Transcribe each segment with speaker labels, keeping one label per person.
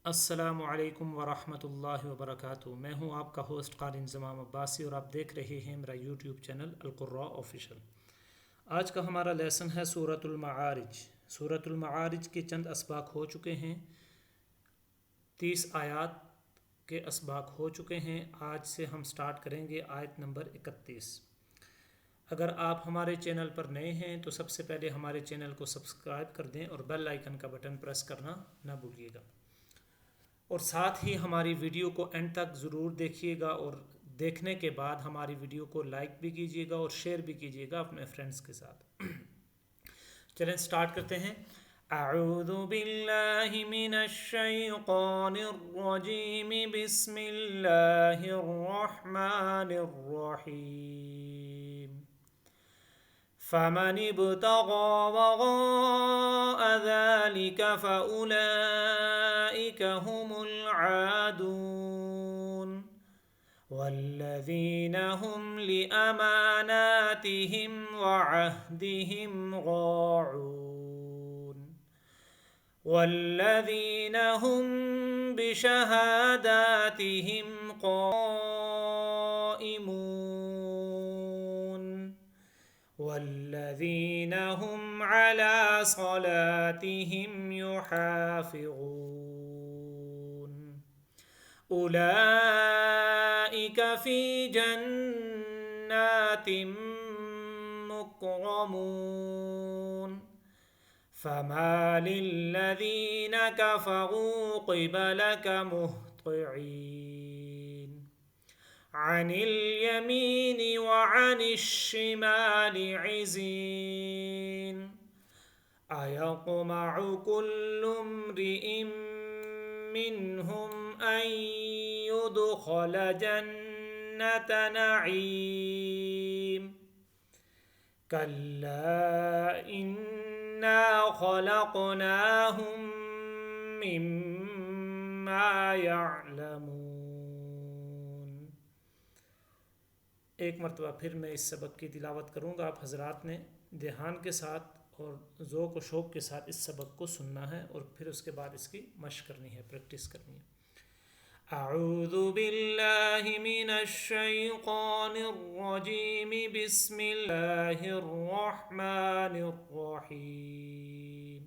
Speaker 1: السلام علیکم ورحمۃ اللہ وبرکاتہ۔ میں ہوں آپ کا ہوسٹ قاری انضمام عباسی اور آپ دیکھ رہے ہیں میرا یوٹیوب چینل القراء آفیشل۔ آج کا ہمارا لیسن ہے سورۃ المعارج۔ سورۃ المعارج کے چند اسباق ہو چکے ہیں، 30 آیات کے اسباق ہو چکے ہیں۔ آج سے ہم سٹارٹ کریں گے آیت نمبر 31۔ اگر آپ ہمارے چینل پر نئے ہیں تو سب سے پہلے ہمارے چینل کو سبسکرائب کر دیں اور بیل آئیکن کا بٹن پریس کرنا نہ بھولیے گا، اور ساتھ ہی ہماری ویڈیو کو اینڈ تک ضرور دیکھیے گا، اور دیکھنے کے بعد ہماری ویڈیو کو لائک بھی کیجیے گا اور شیئر بھی کیجیے گا اپنے فرینڈز کے ساتھ۔ چلیں سٹارٹ کرتے ہیں۔ اعوذ باللہ من الشیطان الرجیم، بسم اللہ الرحمن الرحیم۔ فمن ابتغى وراء ذلك فأولئك هم العادون، والذين هم لأماناتهم وعهدهم راعون، والذين هم بشهاداتهم قائمون، والذين هم على صلاتهم يحافظون، أولئك في جنات مكرمون، فما للذين كفروا قبلك مهطعين، عن اليمين وعن الشمال عزين، أيطمع كل امرئ منهم أن يدخل جنة نعيم، كلا إنا خلقناهم مما يعلمون۔ ایک مرتبہ پھر میں اس سبق کی تلاوت کروں گا، آپ حضرات نے دھیان کے ساتھ اور ذوق و شوق کے ساتھ اس سبق کو سننا ہے، اور پھر اس کے بعد اس کی مشق کرنی ہے، پریکٹس کرنی ہے۔ اعوذ باللہ من الشیطان الرجیم، بسم اللہ الرحمن الرحیم۔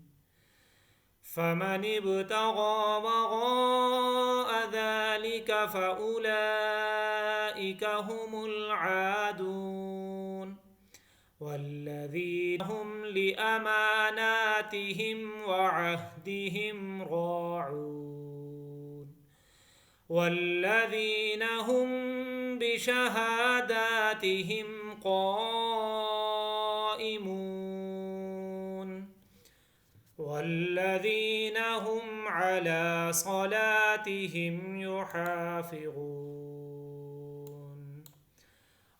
Speaker 1: فمن ابتغى وراء ذلك فأولئك هم العادون، والذين هم لأماناتهم وعهدهم راعون، والذين هم بشهاداتهم قائمون، والذين هم على صلاتهم يحافظون،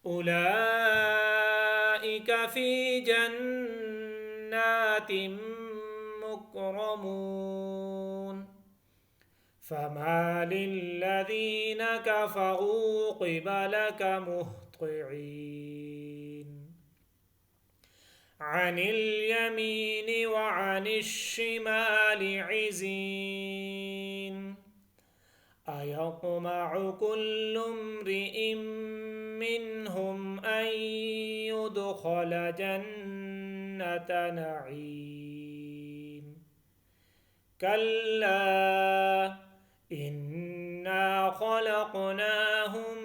Speaker 1: أولئك في جنات مكرمون، فما للذين كفروا قبلك مهطعين، عن اليمين وعن الشمال عزين، أيطمع كل امرئ منهم أن يدخل جنة نعيم، كلا إنا خلقناهم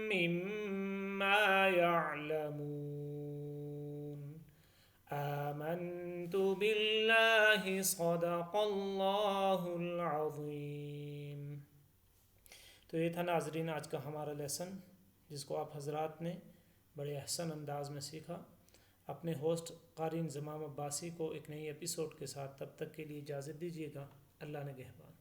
Speaker 1: مما يعلمون، آمنت بالله صدق اللہ العظیم۔ تو یہ تھا ناظرین آج کا ہمارا لیسن، جس کو آپ حضرات نے بڑے احسن انداز میں سیکھا۔ اپنے ہوسٹ قاری انضمام عباسی کو ایک نئی ایپیسوڈ کے ساتھ تب تک کے لیے اجازت دیجیے گا۔ اللہ نگہبان۔